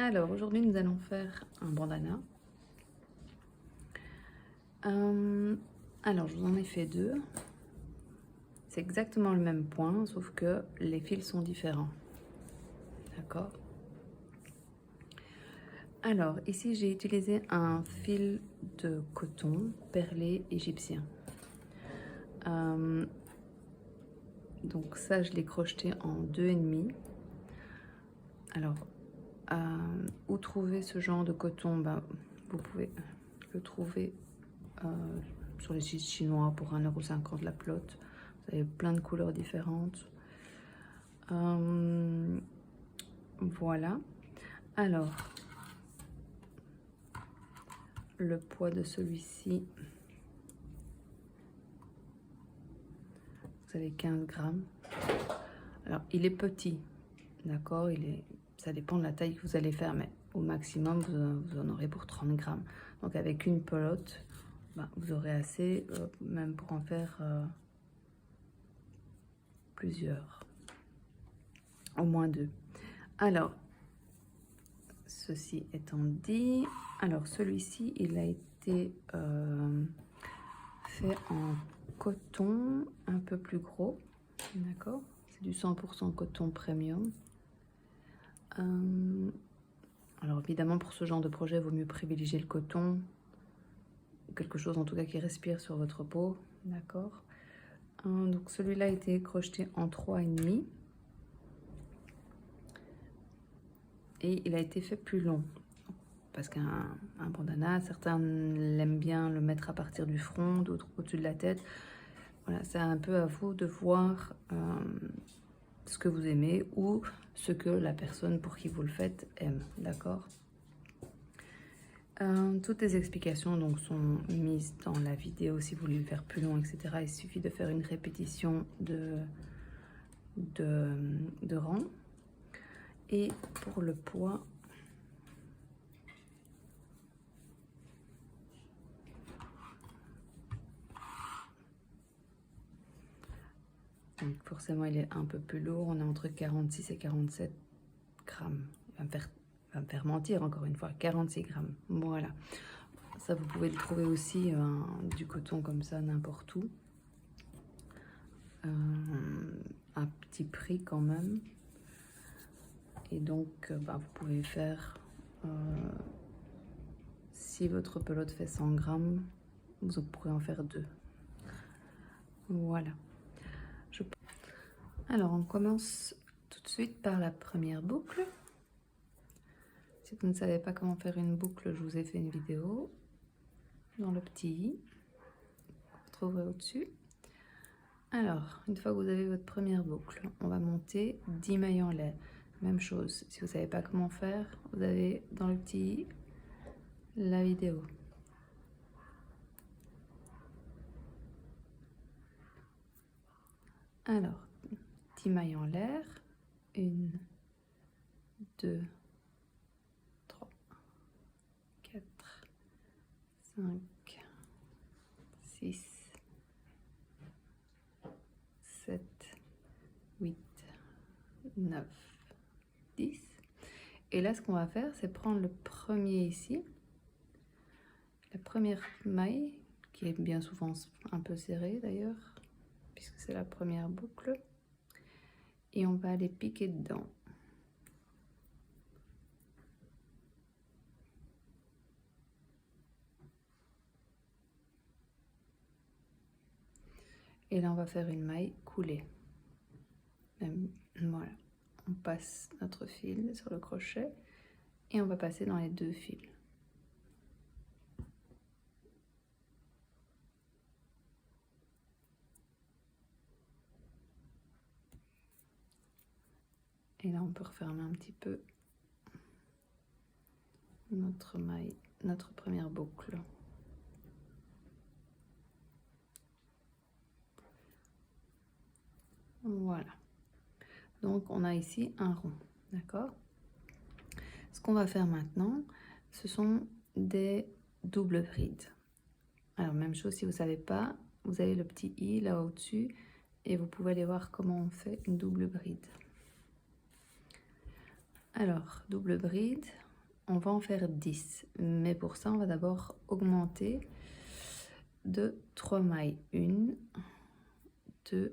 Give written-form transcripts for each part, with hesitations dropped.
Alors, aujourd'hui, nous allons faire un bandana. Alors, je vous en ai fait deux. C'est exactement le même point, sauf que les fils sont différents. D'accord? Alors, ici, j'ai utilisé un fil de coton perlé égyptien. Donc ça, je l'ai crocheté en 2,5. Alors, où trouver ce genre de coton? Ben, vous pouvez le trouver sur les sites chinois pour 1,50 € la pelote. Vous avez plein de couleurs différentes. Voilà. Alors, le poids de celui-ci, vous avez 15 grammes. Alors, il est petit, d'accord? Ça dépend de la taille que vous allez faire, mais au maximum, vous en aurez pour 30 grammes. Donc, avec une pelote, vous aurez assez, même pour en faire plusieurs. Au moins 2. Alors, ceci étant dit, alors celui-ci, il a été fait en coton un peu plus gros, d'accord? C'est du 100% coton premium. Alors évidemment, pour ce genre de projet, il vaut mieux privilégier le coton, quelque chose en tout cas qui respire sur votre peau, d'accord? Donc celui-là a été crocheté en 3,5 et il a été fait plus long. Parce qu'un bandana, certains l'aiment bien le mettre à partir du front, d'autres au-dessus de la tête. Voilà, c'est un peu à vous de voir ce que vous aimez ou ce que la personne pour qui vous le faites aime, d'accord? Toutes les explications donc sont mises dans la vidéo si vous voulez le faire plus long, etc. Il suffit de faire une répétition de rang. Et pour le poids, donc forcément il est un peu plus lourd, on est entre 46 et 47 grammes. Il va me faire mentir encore une fois, 46 grammes. Voilà. Ça, vous pouvez le trouver aussi du coton comme ça, n'importe où. Un petit prix quand même. Et donc, vous pouvez faire... si votre pelote fait 100 grammes, vous pourrez en faire 2. Voilà. Alors, on commence tout de suite par la première boucle. Si vous ne savez pas comment faire une boucle, je vous ai fait une vidéo dans le petit i. Vous trouverez au-dessus. Alors, une fois que vous avez votre première boucle, on va monter 10 mailles en lait. Même chose, si vous ne savez pas comment faire, vous avez dans le petit i la vidéo. Alors, 10 mailles en l'air. 1, 2, 3, 4, 5, 6, 7, 8, 9, 10. Et là, ce qu'on va faire, c'est prendre le premier ici, la première maille, qui est bien souvent un peu serrée d'ailleurs, puisque c'est la première boucle, et on va aller piquer dedans. Et là, on va faire une maille coulée. Voilà, on passe notre fil sur le crochet et on va passer dans les 2 fils. Et là, on peut refermer un petit peu notre maille, notre première boucle. Voilà. Donc, on a ici un rond, d'accord? Ce qu'on va faire maintenant, ce sont des doubles brides. Alors, même chose, si vous ne savez pas, vous avez le petit i là au-dessus et vous pouvez aller voir comment on fait une double bride. Alors, double bride, on va en faire 10. Mais pour ça, on va d'abord augmenter de 3 mailles. 1, 2,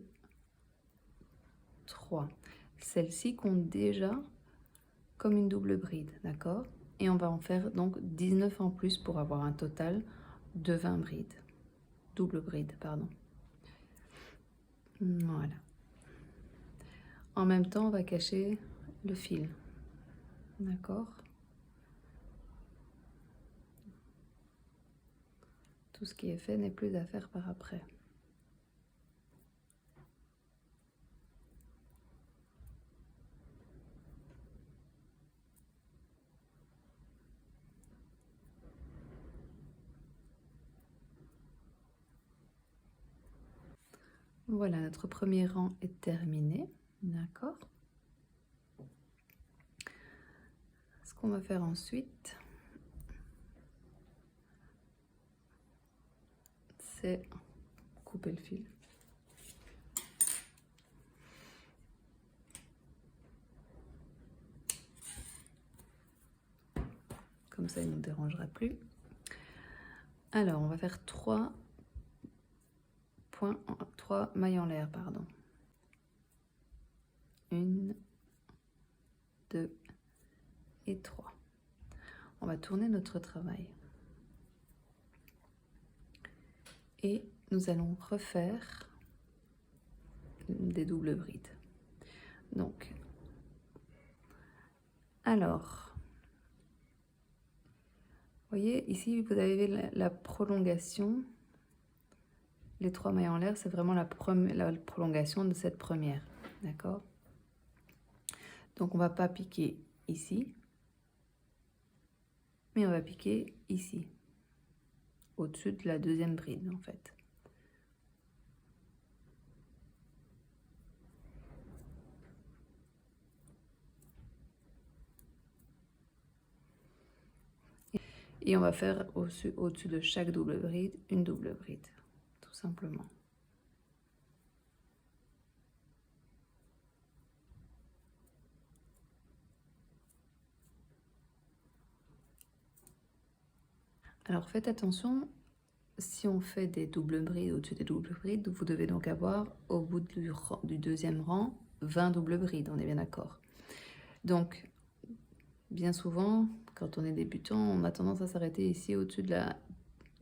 3. Celle-ci compte déjà comme une double bride, d'accord? Et on va en faire donc 19 en plus pour avoir un total de 20 brides. Double bride, pardon. Voilà. En même temps, on va cacher le fil, d'accord? Tout ce qui est fait n'est plus à faire par après. Voilà, notre premier rang est terminé, d'accord? Ce qu'on va faire ensuite, c'est couper le fil. Comme ça, il ne nous dérangera plus. Alors, on va faire 3 mailles en l'air, pardon. 1, 2 et 3. On va tourner notre travail. Et nous allons refaire des doubles brides. Donc, alors, vous voyez, ici, vous avez la prolongation. Les 3 mailles en l'air, c'est vraiment la prolongation de cette première. D'accord? Donc, on ne va pas piquer ici, mais on va piquer ici, au-dessus de la deuxième bride, en fait. Et on va faire au-dessus de chaque double bride, une double bride, tout simplement. Alors faites attention, si on fait des doubles brides au-dessus des doubles brides, vous devez donc avoir au bout du deuxième rang 20 doubles brides, on est bien d'accord. Donc, bien souvent, quand on est débutant, on a tendance à s'arrêter ici au-dessus de la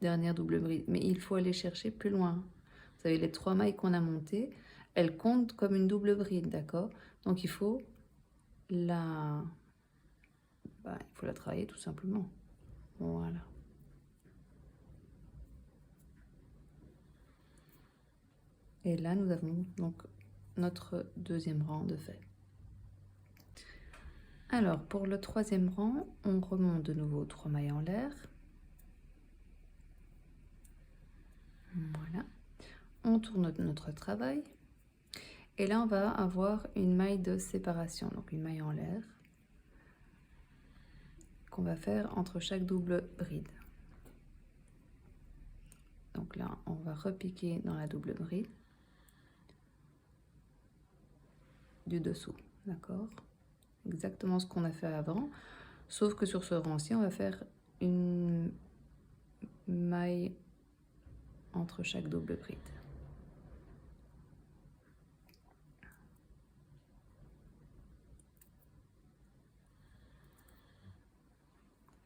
dernière double bride. Mais il faut aller chercher plus loin. Vous savez, les 3 mailles qu'on a montées, elles comptent comme une double bride, d'accord? Donc il faut la travailler tout simplement. Voilà. Et là, nous avons donc notre deuxième rang de fait. Alors, pour le troisième rang, on remonte de nouveau 3 mailles en l'air. Voilà. On tourne notre travail. Et là, on va avoir une maille de séparation, donc une maille en l'air, qu'on va faire entre chaque double bride. Donc là, on va repiquer dans la double bride du dessous, d'accord? Exactement ce qu'on a fait avant, sauf que sur ce rang-ci, on va faire une maille entre chaque double bride.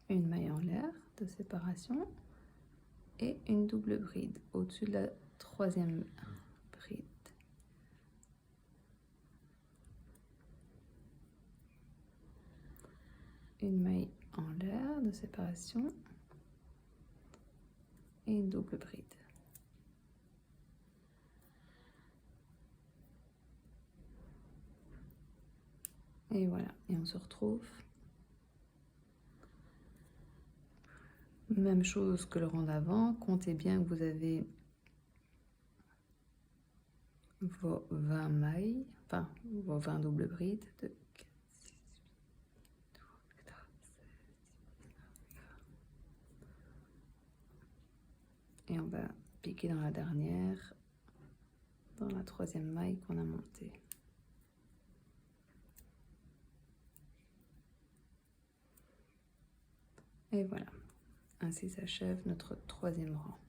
Une maille en l'air de séparation et une double bride au-dessus de la troisième bride. Une maille en l'air de séparation et une double bride. Et voilà, et on se retrouve. Même chose que le rang d'avant, comptez bien que vous avez vos 20 mailles, enfin vos 20 doubles brides. 2, 4, 6, 8, 12, 14, 16, 19. Et on va piquer dans la dernière, dans la troisième maille qu'on a montée. Et voilà, ainsi s'achève notre troisième rang.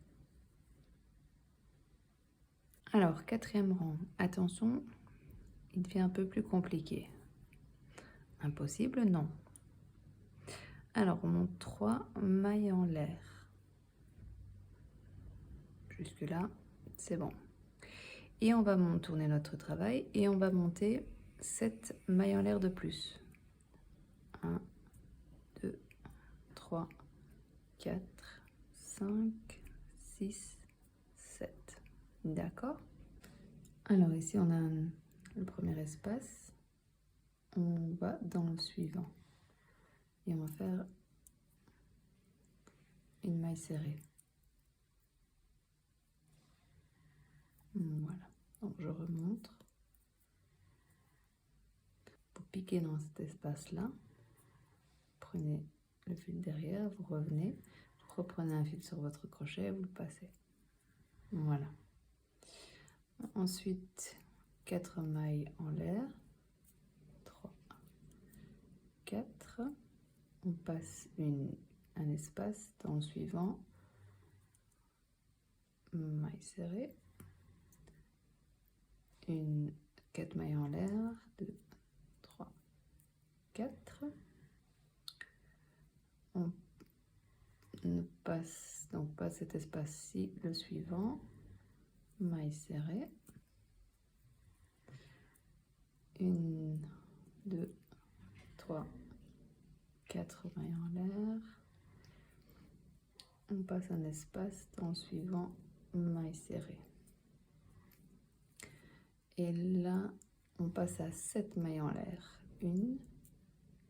Alors, quatrième rang, attention, il devient un peu plus compliqué. Impossible, non. Alors, on monte 3 mailles en l'air. Jusque-là, c'est bon. Et on va tourner notre travail et on va monter 7 mailles en l'air de plus. 1, 2, 3, 4, 5, 6, 7. D'accord? Alors ici, on a le premier espace. On va dans le suivant. Et on va faire une maille serrée. Voilà. Donc je remonte. Pour piquer dans cet espace-là, prenez le fil derrière, vous revenez, vous reprenez un fil sur votre crochet et vous le passez. Voilà. Ensuite, 4 mailles en l'air. 3, 4. On passe un espace dans le suivant. Maille serrée. 4 mailles en l'air. 2, 3, 4. On passe donc pas cet espace-ci, le suivant. Maille serrée. 1, 2, 3, 4 mailles en l'air. On passe un espace dans le suivant, maille serrée. Et là, on passe à 7 mailles en l'air. 1,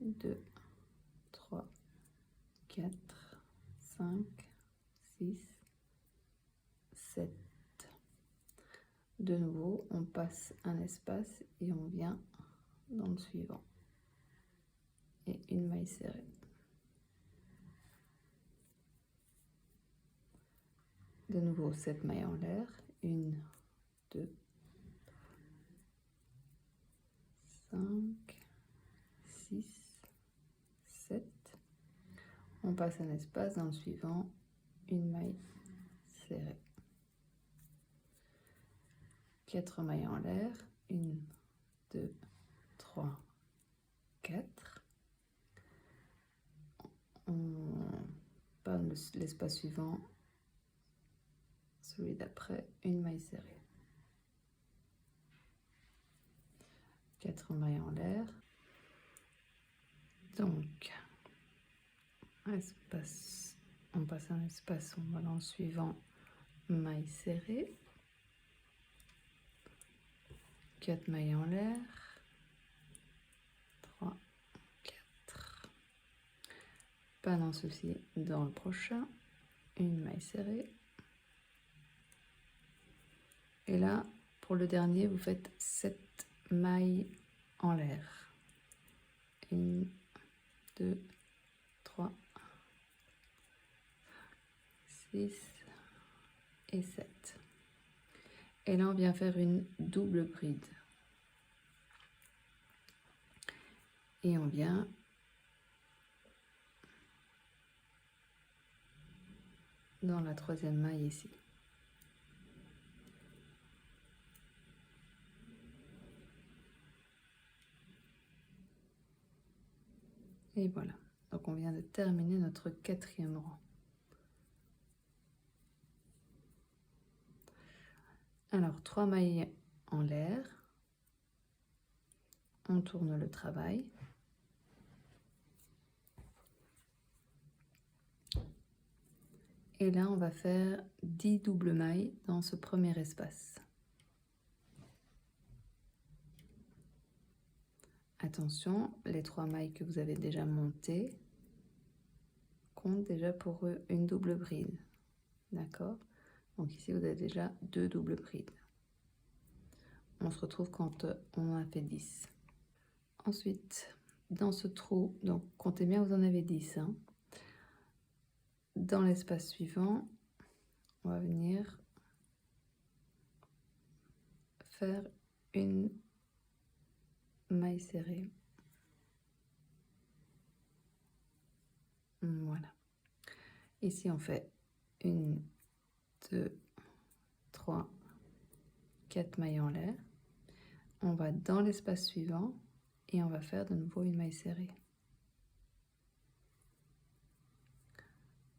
2, 3, 4, 5, 6, 7. De nouveau, on passe un espace et on vient dans le suivant. Et une maille serrée. De nouveau, 7 mailles en l'air. 1, 2, 5, 6, 7. On passe un espace dans le suivant, une maille serrée. 4 mailles en l'air. 1, 2, 3, 4. On passe l'espace suivant, celui d'après, une maille serrée. 4 mailles en l'air. Donc, on passe un espace, on va dans le suivant, maille serrée. 4 mailles en l'air. 3, 4. Pas dans ceci, dans le prochain, une maille serrée. Et là, pour le dernier, vous faites 7 mailles en l'air. 1, 2, 3, 6 et 7. Et là, on vient faire une double bride. Et on vient dans la troisième maille ici. Et voilà. Donc on vient de terminer notre quatrième rang. Alors, 3 mailles en l'air. On tourne le travail. Et là, on va faire 10 doubles mailles dans ce premier espace. Attention, les 3 mailles que vous avez déjà montées comptent déjà pour eux une double bride. D'accord? Donc ici, vous avez déjà 2 doubles brides. On se retrouve quand on a fait 10. Ensuite, dans ce trou, donc comptez bien, vous en avez 10. Hein. Dans l'espace suivant, on va venir faire une maille serrée. Voilà. Ici, on fait 1, 2, 3, 4 mailles en l'air. On va dans l'espace suivant et on va faire de nouveau une maille serrée.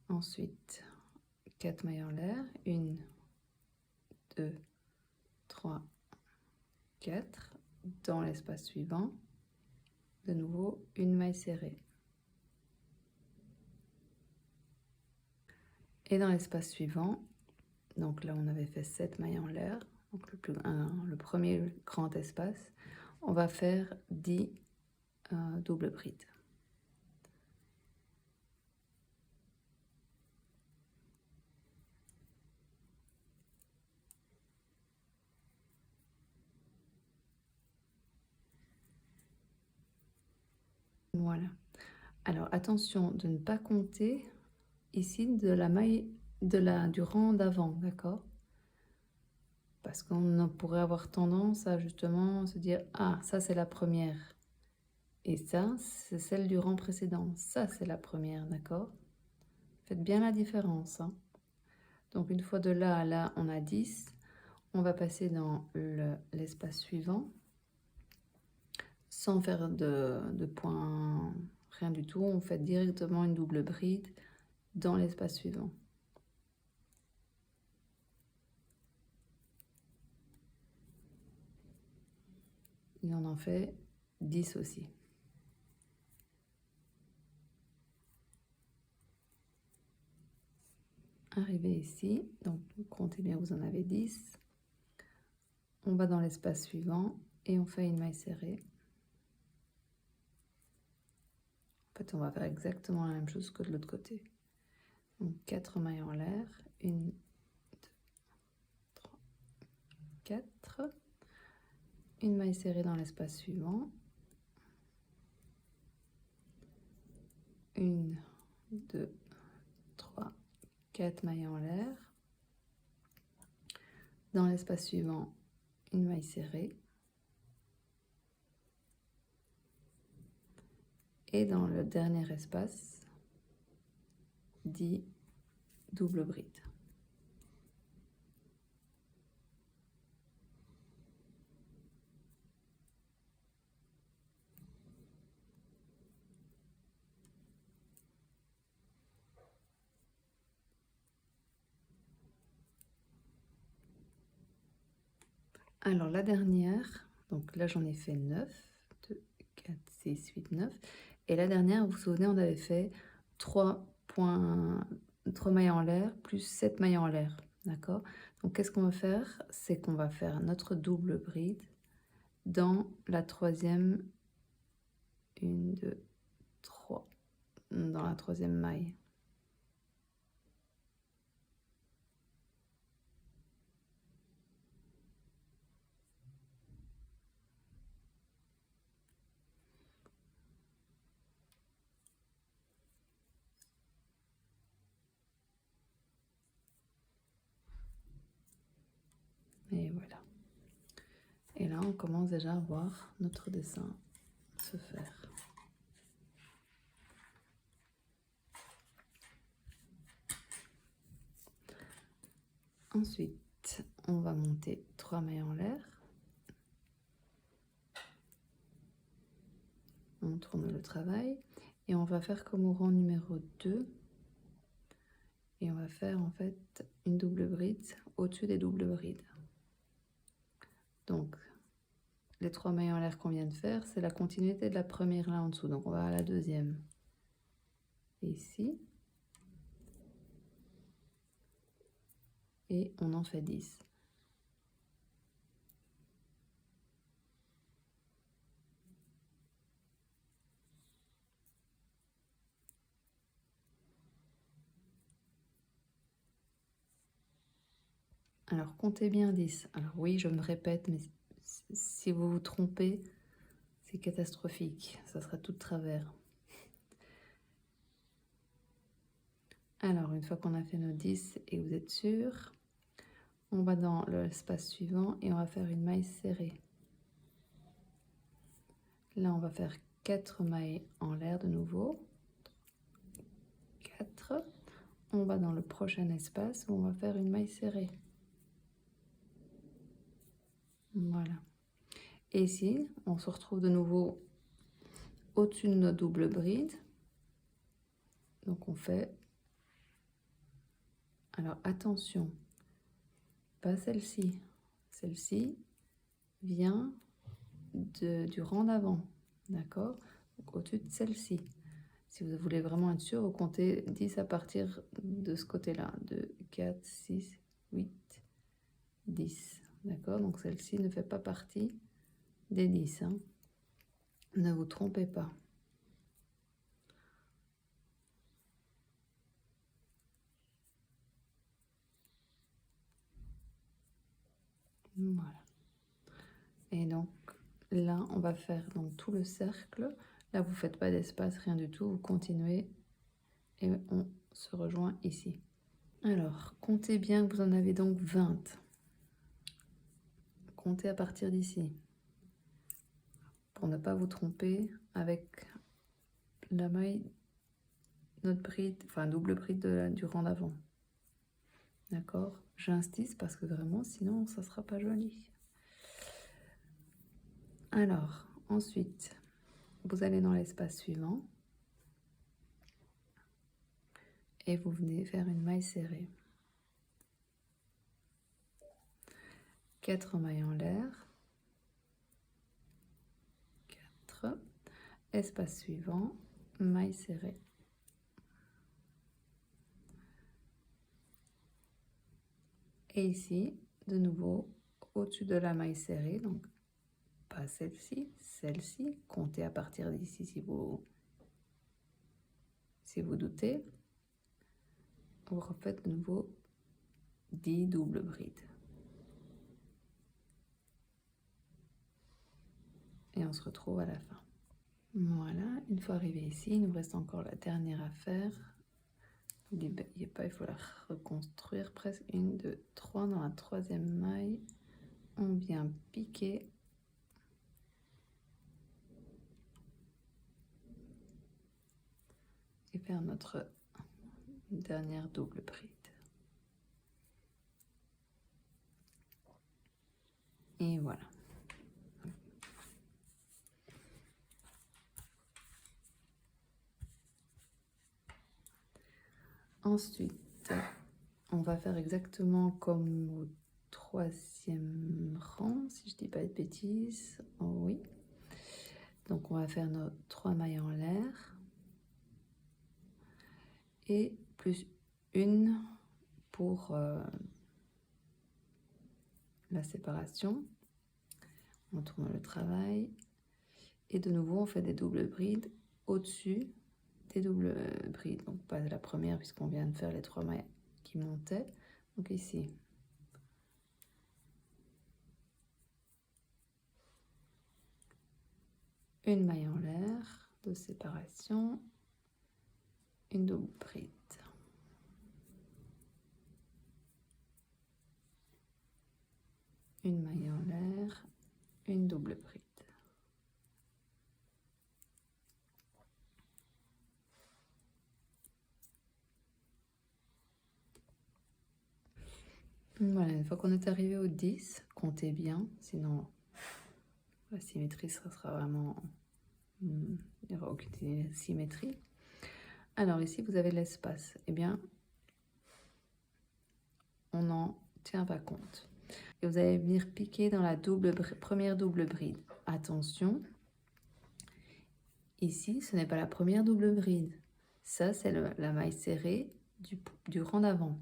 Ensuite, 4 mailles en l'air. 1, 2, 3, 4. Dans l'espace suivant, de nouveau une maille serrée. Et dans l'espace suivant, donc là on avait fait 7 mailles en l'air, donc le premier grand espace, on va faire 10 doubles brides. Voilà. Alors attention de ne pas compter ici de la maille du rang d'avant, d'accord? Parce qu'on pourrait avoir tendance à justement se dire « Ah, ça c'est la première. Et ça, c'est celle du rang précédent. Ça, c'est la première, d'accord? » Faites bien la différence, hein. Donc une fois de là à là, on a 10. On va passer dans l'espace suivant. Sans faire de point, rien du tout. On fait directement une double bride dans l'espace suivant. Et on en fait 10 aussi. Arrivé ici, donc comptez bien, vous en avez 10. On va dans l'espace suivant et on fait une maille serrée. En fait, on va faire exactement la même chose que de l'autre côté. Donc 4 mailles en l'air, 1, 2, 3, 4. Une maille serrée dans l'espace suivant. 1, 2, 3, 4 mailles en l'air. Dans l'espace suivant, une maille serrée. Et dans le dernier espace, 10 doubles brides. Alors la dernière, donc là j'en ai fait 9, 2, 4, 6, 8, 9. Et la dernière, vous vous souvenez, on avait fait 3 mailles en l'air plus 7 mailles en l'air. D'accord? Donc qu'est-ce qu'on va faire? C'est qu'on va faire notre double bride dans la troisième, 1, 2, 3, dans la troisième maille. Et voilà. Et là, on commence déjà à voir notre dessin se faire. Ensuite, on va monter 3 mailles en l'air. On tourne le travail et on va faire comme au rang numéro 2. Et on va faire en fait une double bride au-dessus des doubles brides. Donc, les 3 mailles en l'air qu'on vient de faire, c'est la continuité de la première là en dessous. Donc, on va à la deuxième. Ici. Et on en fait 10. Alors, comptez bien 10. Alors oui, je me répète, mais si vous vous trompez, c'est catastrophique. Ça sera tout de travers. Alors, une fois qu'on a fait nos 10 et vous êtes sûr, on va dans l'espace suivant et on va faire une maille serrée. Là, on va faire 4 mailles en l'air de nouveau. 4. on va dans le prochain espace où on va faire une maille serrée. Voilà. Et ici, on se retrouve de nouveau au-dessus de notre double bride. Donc on fait, alors attention, pas celle-ci, celle-ci vient du rang d'avant, d'accord? Au-dessus de celle-ci. Si vous voulez vraiment être sûr, vous comptez 10 à partir de ce côté-là. 2, 4, 6, 8, 10. D'accord? Donc celle-ci ne fait pas partie des 10. Hein. Ne vous trompez pas. Voilà. Et donc là, on va faire donc tout le cercle. Là, vous ne faites pas d'espace, rien du tout. Vous continuez et on se rejoint ici. Alors, comptez bien que vous en avez donc 20. Comptez à partir d'ici. Pour ne pas vous tromper avec la maille, notre bride, enfin double bride du rang d'avant. D'accord? J'insiste parce que vraiment, sinon, ça ne sera pas joli. Alors, ensuite, vous allez dans l'espace suivant. Et vous venez faire une maille serrée. 4 mailles en l'air. 4. Espace suivant, maille serrée. Et ici, de nouveau, au-dessus de la maille serrée, donc pas celle-ci, celle-ci. Comptez à partir d'ici si vous doutez. Vous refaites de nouveau 10 doubles brides. Et on se retrouve à la fin. Voilà, une fois arrivé ici, il nous reste encore la dernière à faire. N'oubliez pas, il faut la reconstruire presque. 1, 2, 3 dans la troisième maille. On vient piquer. Et faire notre dernière double bride. Et voilà. Ensuite, on va faire exactement comme au troisième rang, si je dis pas de bêtises. Oh, oui. Donc on va faire nos 3 mailles en l'air. Et plus une pour la séparation. On tourne le travail. Et de nouveau, on fait des doubles brides au-dessus des doubles brides. Donc pas la première puisqu'on vient de faire les 3 mailles qui montaient. Donc ici. Une maille en l'air de séparation. Une double bride. Une maille en l'air, une double bride. Voilà, une fois qu'on est arrivé au 10, comptez bien, sinon la symétrie, ça sera vraiment... il n'y aura aucune symétrie. Alors ici, vous avez l'espace. Eh bien, on n'en tient pas compte. Et vous allez venir piquer dans la première double bride. Attention, ici, ce n'est pas la première double bride. Ça, c'est la maille serrée du rang d'avant.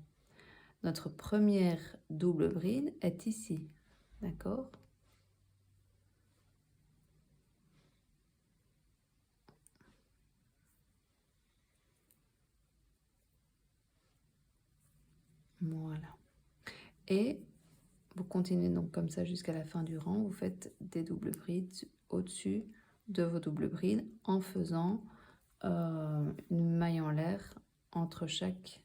Notre première double bride est ici, d'accord? Voilà. Et vous continuez donc comme ça jusqu'à la fin du rang. Vous faites des doubles brides au-dessus de vos doubles brides en faisant une maille en l'air entre chaque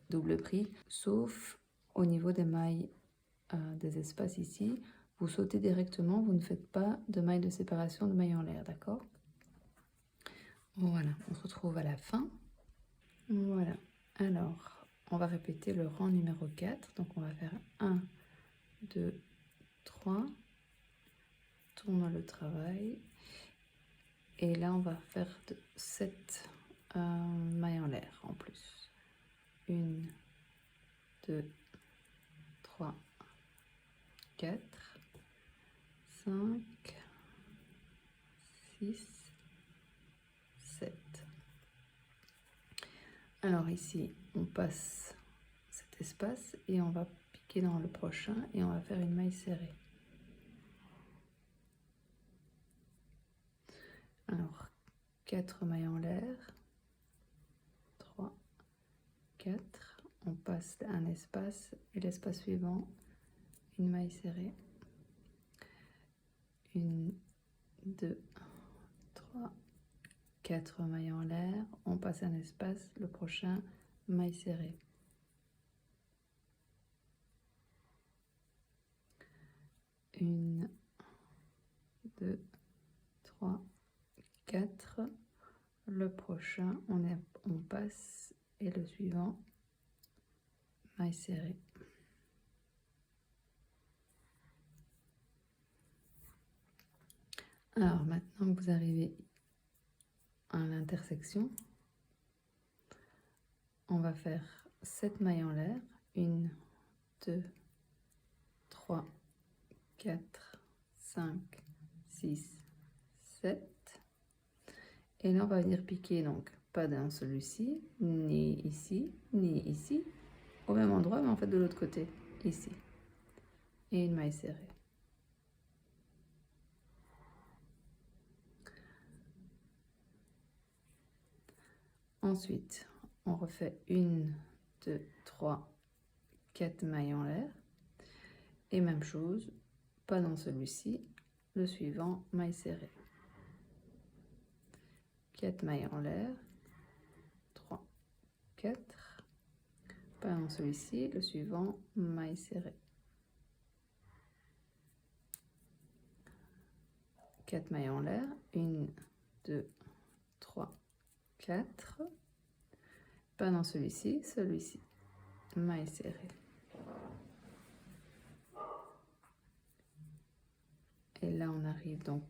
double bride, sauf au niveau des mailles des espaces ici. Vous sautez directement, vous ne faites pas de maille de séparation de maille en l'air, d'accord? Voilà, on se retrouve à la fin. Voilà, alors on va répéter le rang numéro 4, donc on va faire 1, 2, 3, tourne le travail, et là on va faire 7 mailles en l'air en plus. 1, 2, 3, 4, 5, 6, 7. Alors ici, on passe cet espace et on va piquer dans le prochain et on va faire une maille serrée. Alors, 4 mailles en l'air, 3, 4, on passe un espace et l'espace suivant, une maille serrée. 1, 2, 3, 4 mailles en l'air, on passe un espace, le prochain, maille serrée. 1, 2, 3, 4, le prochain, on passe et le suivant, maille serrée. Alors maintenant que vous arrivez à l'intersection, on va faire 7 mailles en l'air, 1, 2, 3, 4, 5, 6, 7. Et là on va venir piquer, donc pas dans celui-ci, ni ici, au même endroit, mais en fait de l'autre côté, ici. Et une maille serrée. Ensuite, on refait 1, 2, 3, 4 mailles en l'air. Et même chose, pas dans celui-ci, le suivant, maille serrée. 4 mailles en l'air, 3, 4, pas dans celui-ci, le suivant, maille serrée. 4 mailles en l'air, 1, 2, 3, 4, pas dans celui-ci, maille serrée. Et là on arrive donc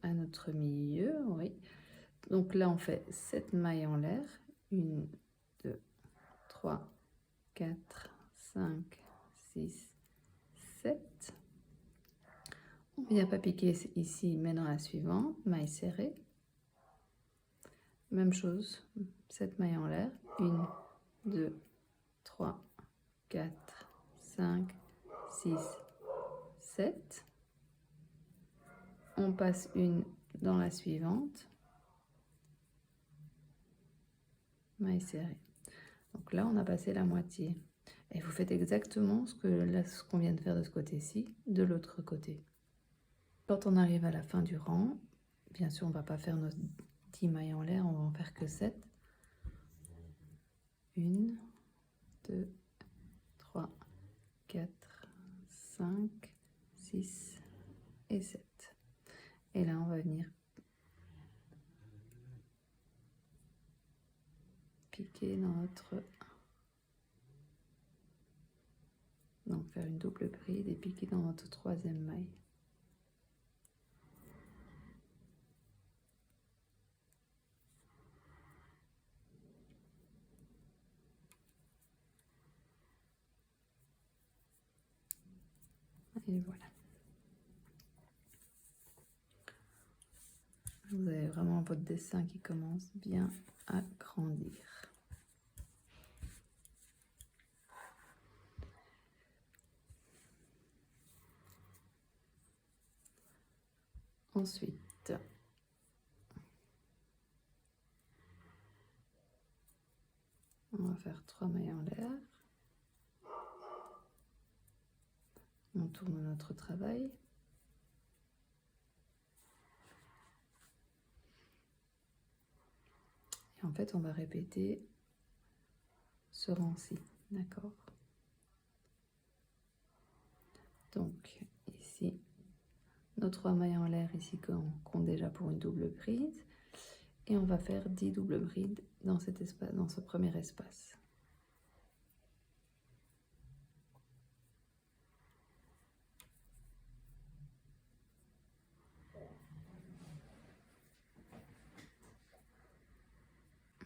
à notre milieu, oui. Donc là on fait 7 mailles en l'air, 1, 2, 3, 4, 5, 6, 7. On ne vient pas piquer ici, mais dans la suivante, maille serrée. Même chose, 7 mailles en l'air, 1, 2, 3, 4, 5, 6, 7. On passe une dans la suivante, maille serrée. Donc là, on a passé la moitié. Et vous faites exactement ce qu'on vient de faire de ce côté-ci, de l'autre côté. Quand on arrive à la fin du rang, bien sûr, on ne va pas faire nos 10 mailles en l'air, on va en faire que 7. 1, 2, 3, 4, 5, 6 et 7. Et là, on va venir piquer dans notre... Donc faire une double bride et piquer dans notre troisième maille. Et voilà. Vous avez vraiment votre dessin qui commence bien à grandir. Ensuite, on va faire 3 mailles en l'air. On tourne notre travail. Et en fait, on va répéter ce rang-ci, d'accord? Donc, ici, nos 3 mailles en l'air ici comptent déjà pour une double prise. Et on va faire 10 doubles brides dans cet espace, dans ce premier espace.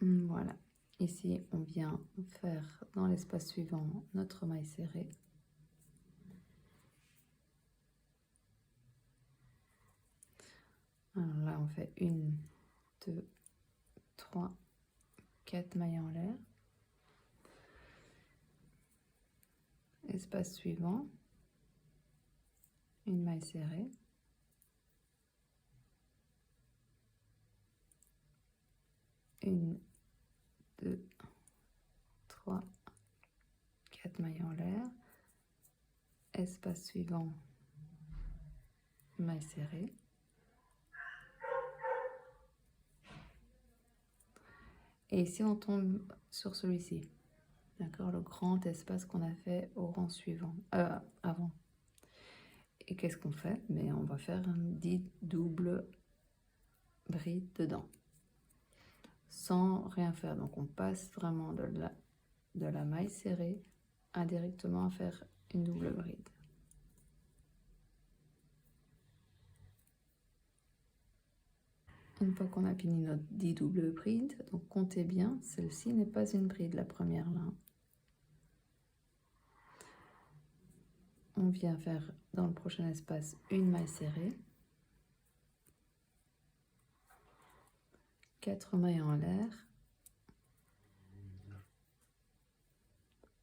Voilà. Ici, on vient faire dans l'espace suivant notre maille serrée. Alors là, on fait 1, 2, 3, 4 mailles en l'air. Espace suivant, une maille serrée. Une, 2, 3, 4 mailles en l'air. Espace suivant, maille serrée. Et ici, on tombe sur celui-ci. D'accord, le grand espace qu'on a fait au rang suivant, avant. Et qu'est-ce qu'on fait? Mais on va faire 10 doubles brides dedans, sans rien faire. Donc on passe vraiment de la maille serrée indirectement à faire une double bride. Une fois qu'on a fini notre 10 doubles brides, donc comptez bien, celle-ci n'est pas une bride, la première là. On vient faire dans le prochain espace une maille serrée, 4 mailles en l'air,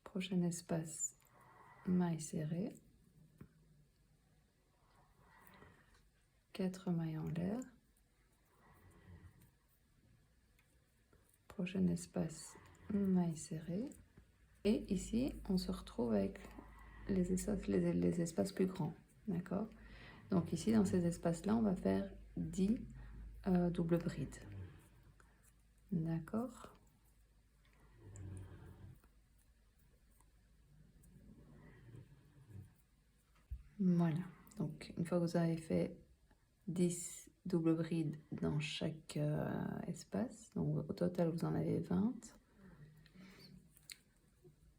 prochain espace, maille serrée, 4 mailles en l'air, prochain espace, maille serrée, et ici on se retrouve avec les espaces plus grands, d'accord? Donc ici dans ces espaces là on va faire 10 doubles brides, d'accord? Voilà, donc une fois que vous avez fait 10 doubles brides dans chaque espace, donc au total vous en avez 20,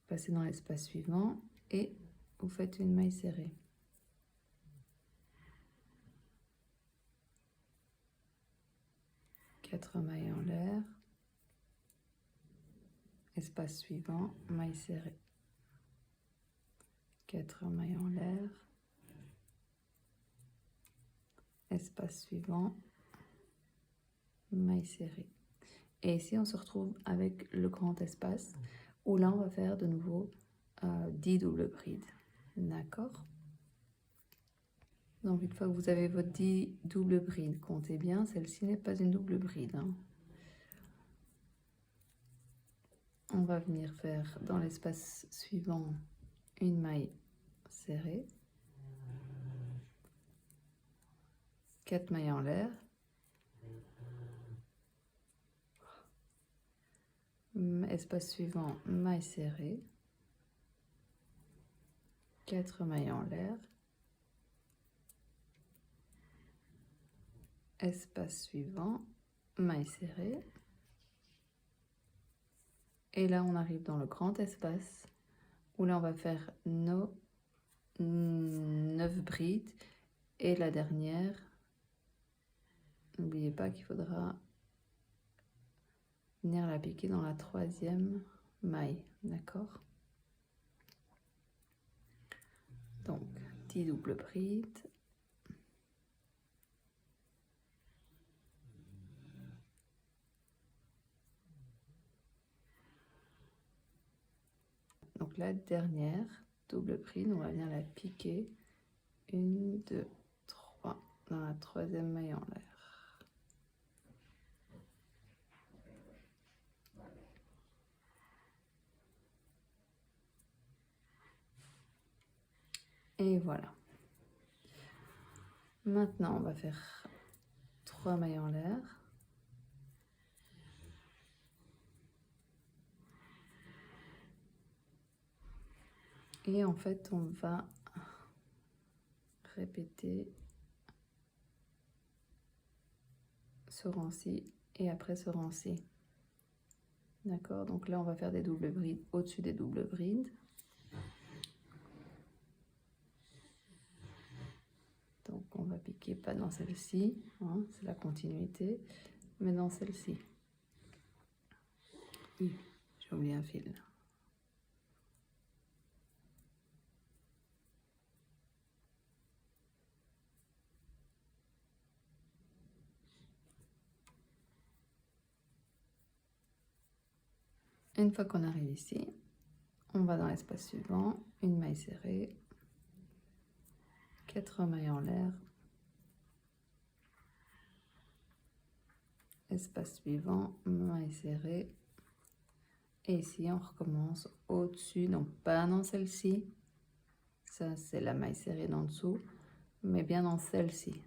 passez dans l'espace suivant et vous faites une maille serrée. Quatre mailles en l'air, espace suivant, maille serrée. 4 mailles en l'air, espace suivant, maille serrée. Et ici on se retrouve avec le grand espace où là on va faire de nouveau 10 doubles brides, d'accord? Donc une fois que vous avez votre 10 doubles brides, comptez bien, celle-ci n'est pas une double bride, hein. On va venir faire dans l'espace suivant une maille serrée, 4 mailles en l'air, espace suivant, maille serrée, 4 mailles en l'air, espace suivant, maille serrée, et là on arrive dans le grand espace où là on va faire nos 9 brides, et la dernière, n'oubliez pas qu'il faudra venir la piquer dans la 3e maille, d'accord? Donc 10 doubles brides, donc la dernière double bride, on va venir la piquer 1, 2, 3 dans la 3e maille en l'air. Et voilà. Maintenant, on va faire 3 mailles en l'air. Et en fait, on va répéter ce rang-ci et après ce rang-ci. D'accord, donc là on va faire des doubles brides au-dessus des doubles brides. Donc on va piquer pas dans celle-ci, hein, c'est la continuité, mais dans celle-ci. J'ai oublié un fil. Une fois qu'on arrive ici, on va dans l'espace suivant, une maille serrée, 4 mailles en l'air, espace suivant, maille serrée, et ici on recommence au-dessus, donc pas dans celle-ci, ça c'est la maille serrée d'en dessous, mais bien dans celle-ci.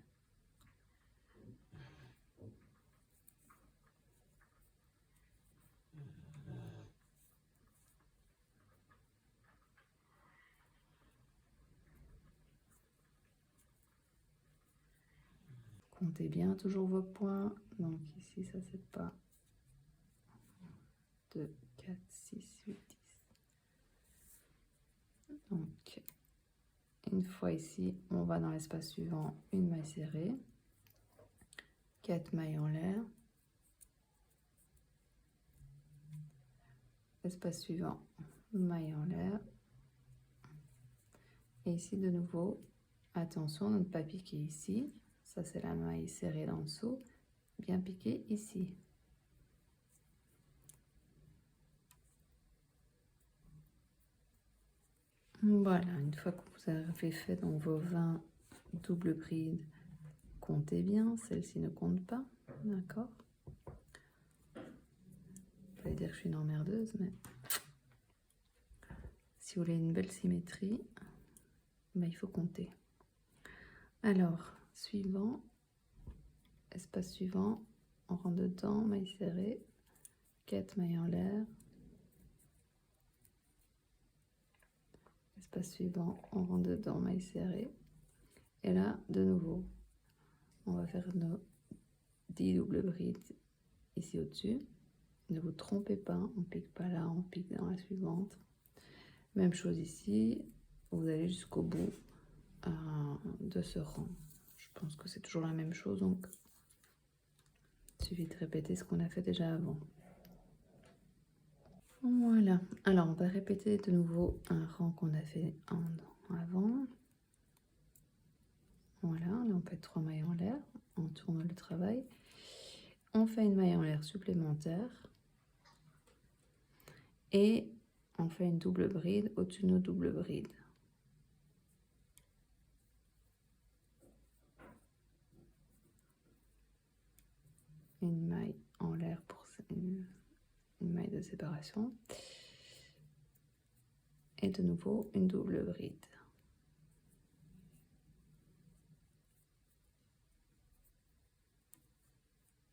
Comptez bien toujours vos points. Donc ici, ça c'est pas 2, 4, 6, 8, 10. Donc, une fois ici, on va dans l'espace suivant, une maille serrée, 4 mailles en l'air. Espace suivant, maille en l'air. Et ici, de nouveau, attention de ne pas piquer ici. Ça, c'est la maille serrée d'en dessous. Bien piquer ici. Voilà, une fois que vous avez fait donc vos 20 doubles brides, comptez bien, celle-ci ne compte pas, d'accord? Je vais dire que je suis une emmerdeuse, mais si vous voulez une belle symétrie, ben, il faut compter. Alors, suivant, espace suivant, on rentre dedans, maille serrée, 4 mailles en l'air. Espace suivant, on rentre dedans, maille serrée. Et là, de nouveau, on va faire nos 10 doubles brides ici au-dessus. Ne vous trompez pas, on pique pas là, on pique dans la suivante. Même chose ici, vous allez jusqu'au bout de ce rang. Je pense que c'est toujours la même chose, donc il suffit de répéter ce qu'on a fait déjà avant. Voilà, alors on va répéter de nouveau un rang qu'on a fait avant. Voilà, là on fait 3 mailles en l'air, on tourne le travail. On fait une maille en l'air supplémentaire et on fait une double bride au-dessus de nos doubles brides. Une maille en l'air pour une maille de séparation. Et de nouveau une double bride.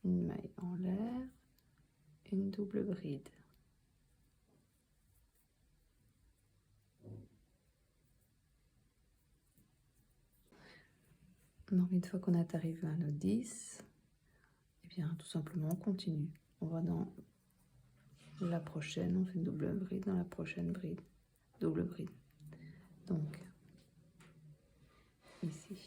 Une maille en l'air, une double bride. Donc une fois qu'on est arrivé à nos 10, eh bien tout simplement on continue. On va dans la prochaine, on fait une double bride dans la prochaine bride, double bride. Donc ici.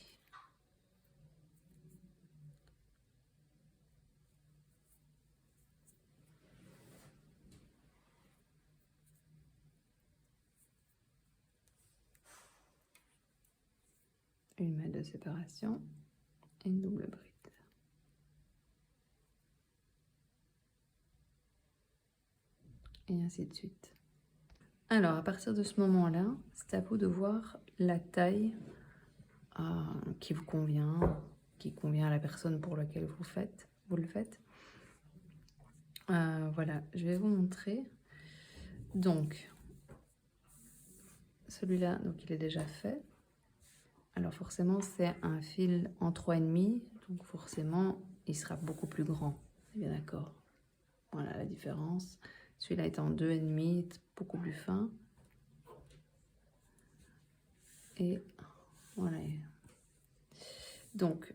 Une maille de séparation et une double bride. Et ainsi de suite. Alors, à partir de ce moment-là, c'est à vous de voir la taille qui vous convient, qui convient à la personne pour laquelle vous le faites. Voilà, je vais vous montrer. Donc, celui-là, donc il est déjà fait. Alors forcément, c'est un fil en 3,5, donc forcément, il sera beaucoup plus grand. Bien d'accord. Voilà la différence. Celui-là est en 2,5, beaucoup plus fin. Et voilà. Donc,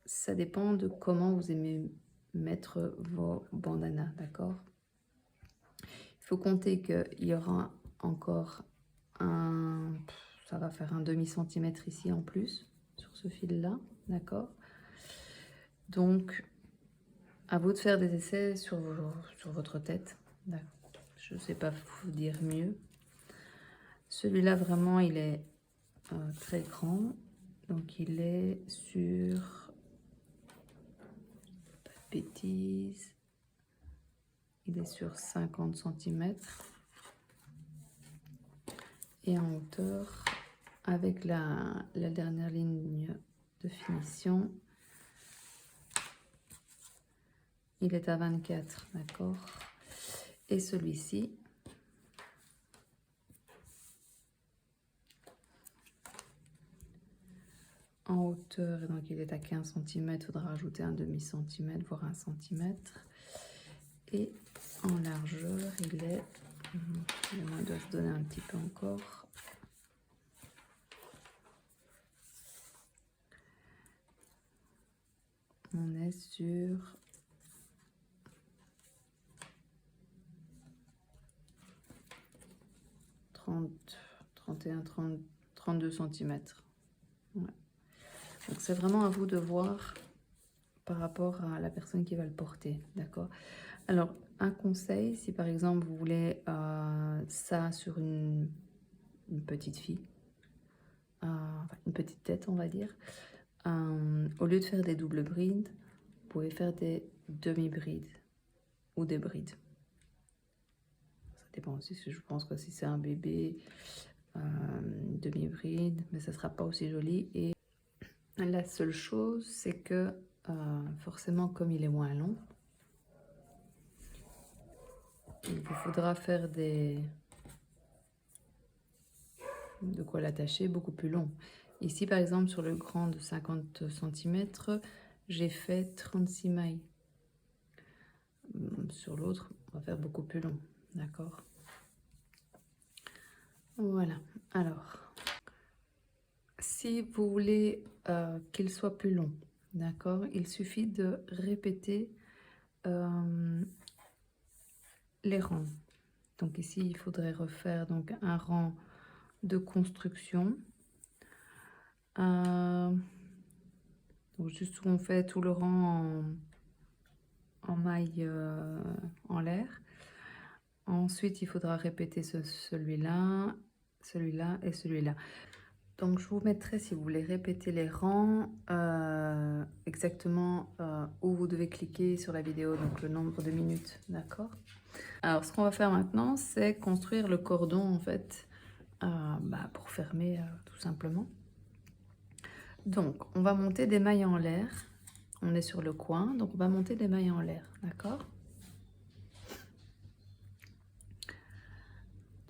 ça dépend de comment vous aimez mettre vos bandanas, d'accord? Il faut compter qu'il y aura encore ça va faire un demi-centimètre ici en plus, sur ce fil-là, d'accord? Donc, à vous de faire des essais sur votre tête, d'accord? Je ne sais pas vous dire mieux. Celui-là, vraiment, il est très grand. Donc, il est sur... Pas de bêtises. Il est sur 50 cm. Et en hauteur, avec la dernière ligne de finition, il est à 24, d'accord? Et celui-ci, en hauteur, donc il est à 15 cm, il faudra rajouter un demi-centimètre, voire 1 cm. Et en largeur, il est, on doit se donner un petit peu encore. On est sur 32 cm. Ouais. Donc c'est vraiment à vous de voir par rapport à la personne qui va le porter, d'accord? Alors, un conseil, si par exemple vous voulez ça sur une petite fille, une petite tête on va dire, au lieu de faire des doubles brides, vous pouvez faire des demi-brides ou des brides. Ça dépend aussi, je pense que si c'est un bébé, demi-bride, mais ça sera pas aussi joli. Et la seule chose, c'est que forcément, comme il est moins long, il vous faudra faire de quoi l'attacher beaucoup plus long. Ici, par exemple, sur le grand de 50 cm, j'ai fait 36 mailles. Sur l'autre, on va faire beaucoup plus long, d'accord? Voilà. Alors, si vous voulez qu'il soit plus long, d'accord, il suffit de répéter les rangs. Donc ici, il faudrait refaire donc un rang de construction. Donc juste où on fait tout le rang en maille en l'air. Ensuite, il faudra répéter celui-là, celui-là et celui-là. Donc je vous mettrai, si vous voulez répéter les rangs, exactement où vous devez cliquer sur la vidéo, donc le nombre de minutes, d'accord? Alors ce qu'on va faire maintenant, c'est construire le cordon en fait, pour fermer tout simplement. Donc on va monter des mailles en l'air, on est sur le coin, donc on va monter des mailles en l'air, d'accord?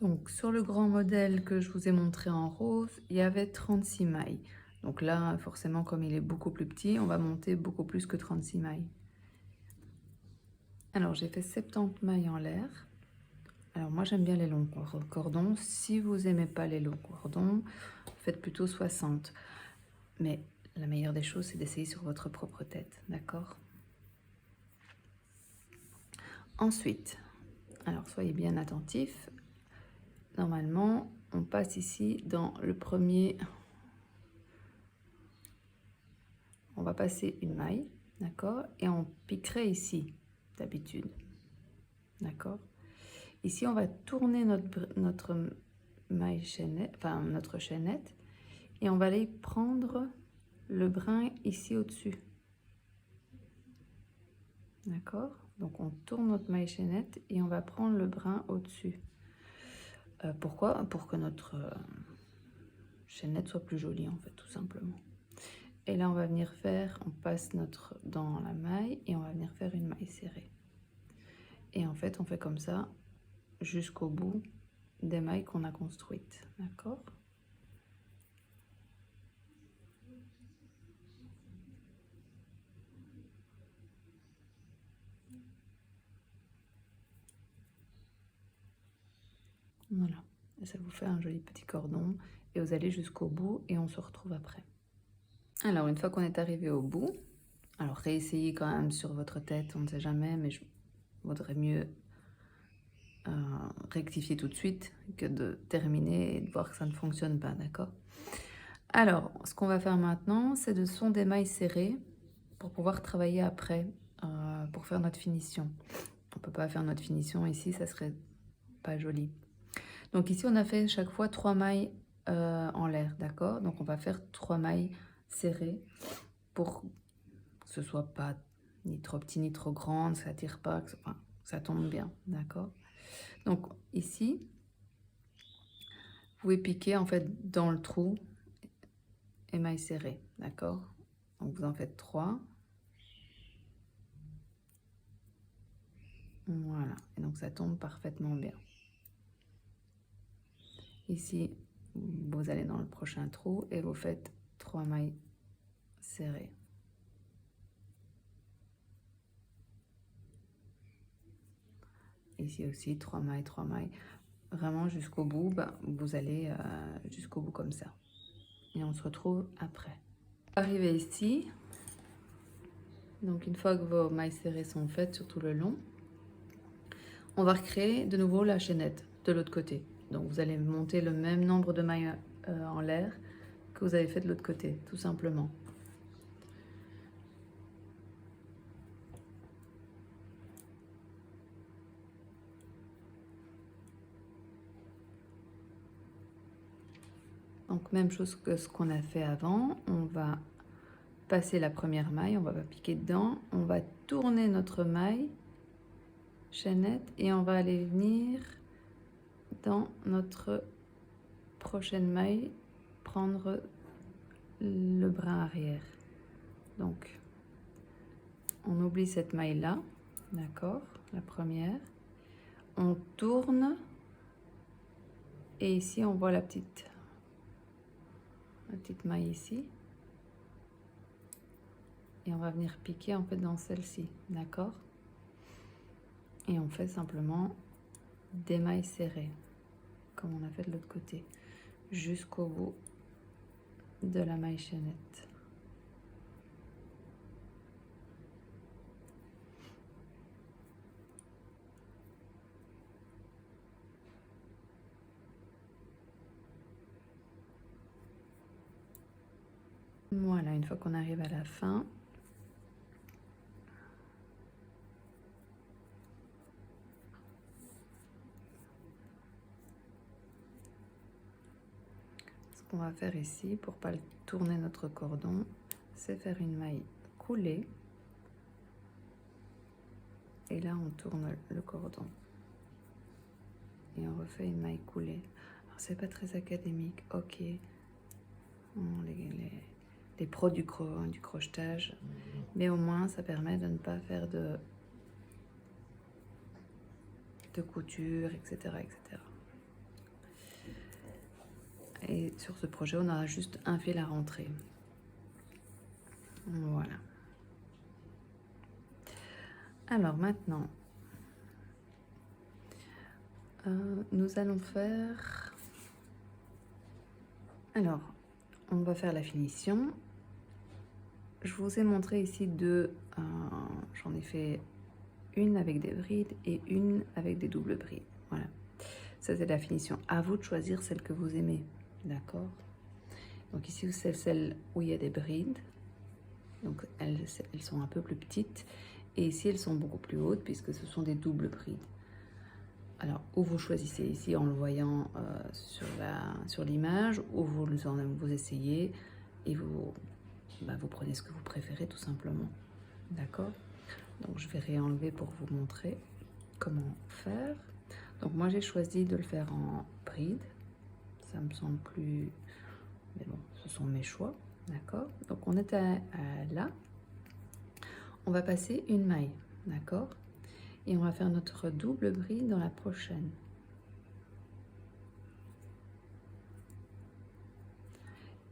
Donc sur le grand modèle que je vous ai montré en rose, il y avait 36 mailles. Donc là, forcément, comme il est beaucoup plus petit, on va monter beaucoup plus que 36 mailles. Alors j'ai fait 70 mailles en l'air. Alors moi j'aime bien les longs cordons. Si vous n'aimez pas les longs cordons, faites plutôt 60. Mais la meilleure des choses, c'est d'essayer sur votre propre tête, d'accord? Ensuite, alors soyez bien attentifs. Normalement, on passe ici dans le premier. On va passer une maille, d'accord? Et on piquerait ici, d'habitude, d'accord? Ici, on va tourner notre maille chaînette, enfin notre chaînette, et on va aller prendre le brin ici au-dessus. D'accord? Donc on tourne notre maille chaînette et on va prendre le brin au-dessus. Pourquoi? Pour que notre chaînette soit plus jolie en fait, tout simplement. Et là on va venir faire, on passe dans la maille et on va venir faire une maille serrée. Et en fait on fait comme ça jusqu'au bout des mailles qu'on a construites. D'accord? Voilà, et ça vous fait un joli petit cordon et vous allez jusqu'au bout et on se retrouve après. Alors une fois qu'on est arrivé au bout, Alors réessayez quand même sur votre tête, on ne sait jamais, mais il vaudrait mieux rectifier tout de suite que de terminer et de voir que ça ne fonctionne pas, d'accord? Alors, ce qu'on va faire maintenant, c'est de son des mailles serrées pour pouvoir travailler après, pour faire notre finition. On peut pas faire notre finition ici, ça serait pas joli. Donc ici, on a fait chaque fois 3 mailles en l'air, d'accord? Donc on va faire 3 mailles serrées pour que ce soit pas ni trop petit ni trop grande, ça tire pas, que enfin, ça tombe bien, d'accord? Donc ici, vous pouvez piquer en fait dans le trou et mailles serrées, d'accord? Donc vous en faites 3. Voilà, et donc ça tombe parfaitement bien. Ici, vous allez dans le prochain trou et vous faites 3 mailles serrées. Ici aussi, 3 mailles, 3 mailles. Vraiment jusqu'au bout, bah, vous allez jusqu'au bout comme ça. Et on se retrouve après. Arrivé ici, donc une fois que vos mailles serrées sont faites sur tout le long, on va recréer de nouveau la chaînette de l'autre côté. Donc vous allez monter le même nombre de mailles en l'air que vous avez fait de l'autre côté, tout simplement. Donc même chose que ce qu'on a fait avant, on va passer la première maille, on va piquer dedans, on va tourner notre maille chaînette et on va aller venir dans notre prochaine maille, prendre le brin arrière. Donc on oublie cette maille là, d'accord, la première, on tourne et ici on voit la petite maille ici et on va venir piquer en fait dans celle-ci, d'accord, et on fait simplement des mailles serrées comme on a fait de l'autre côté jusqu'au bout de la maille chaînette. Voilà, une fois qu'on arrive à la fin, ce qu'on va faire ici pour pas tourner notre cordon, c'est faire une maille coulée et là on tourne le cordon et on refait une maille coulée. Alors c'est pas très académique, ok, les pros du crochetage, mais au moins ça permet de ne pas faire de couture, etc., etc. Et sur ce projet, on aura juste un fil à rentrer. Voilà. Alors maintenant, nous allons faire... Alors, on va faire la finition. Je vous ai montré ici deux, j'en ai fait une avec des brides et une avec des doubles brides. Voilà, ça c'est la finition. À vous de choisir celle que vous aimez, d'accord? Donc ici c'est celle où il y a des brides, donc elles sont un peu plus petites, et ici elles sont beaucoup plus hautes puisque ce sont des doubles brides. Alors, ou vous choisissez ici en le voyant sur l'image, ou vous essayez et vous prenez ce que vous préférez tout simplement. D'accord? Donc, je vais réenlever pour vous montrer comment faire. Donc, moi, j'ai choisi de le faire en bride. Ça me semble plus... Mais bon, ce sont mes choix. D'accord? Donc, on est là. On va passer une maille. D'accord? Et on va faire notre double bride dans la prochaine.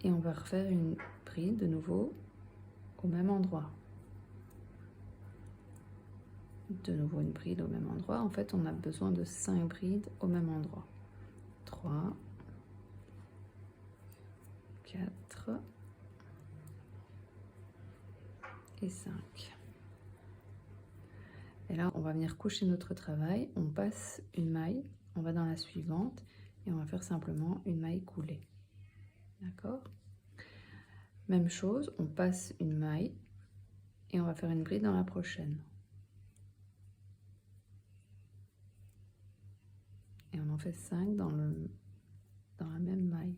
Et on va refaire une bride de nouveau au même endroit. De nouveau une bride au même endroit. En fait, on a besoin de 5 brides au même endroit. 3, 4 et 5. Et là, on va venir coucher notre travail, on passe une maille, on va dans la suivante et on va faire simplement une maille coulée. D'accord? Même chose, on passe une maille et on va faire une bride dans la prochaine. Et on en fait 5 dans la même maille.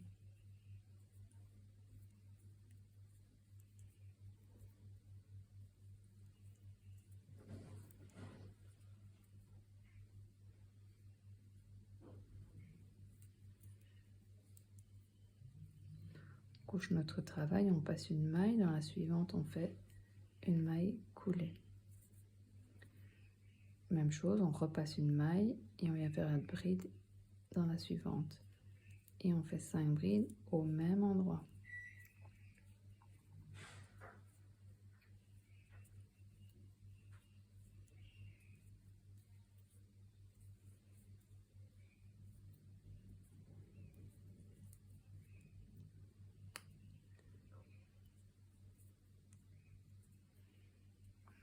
On couche notre travail, on passe une maille, dans la suivante on fait une maille coulée. Même chose, on repasse une maille et on vient faire une bride dans la suivante. Et on fait 5 brides au même endroit.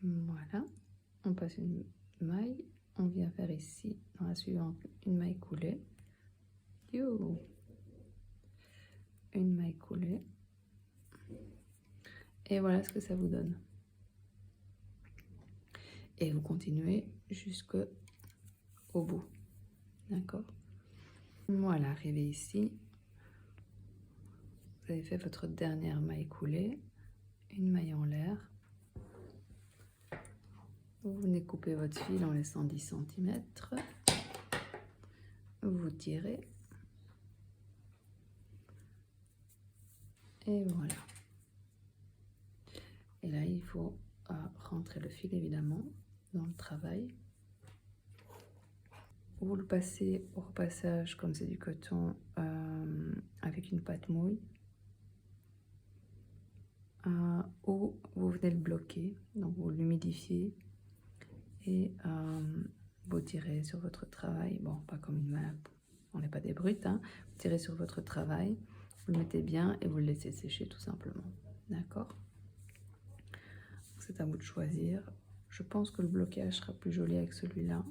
Voilà, on passe une maille, on vient faire ici, dans la suivante, une maille coulée. Une maille coulée. Et voilà ce que ça vous donne. Et vous continuez jusqu'au bout. D'accord? Voilà, arrivé ici, vous avez fait votre dernière maille coulée, une maille en l'air. Vous venez couper votre fil en laissant 10 cm. Vous tirez. Et voilà. Et là, il faut rentrer le fil évidemment dans le travail. Vous le passez au repassage, comme c'est du coton, avec une pâte mouille. Ou vous venez le bloquer, donc vous l'humidifiez et vous tirez sur votre travail. Bon, pas comme une main, on n'est pas des brutes, hein. Vous tirez sur votre travail, vous le mettez bien et vous le laissez sécher tout simplement. D'accord? C'est à vous de choisir. Je pense que le blocage sera plus joli avec celui-là.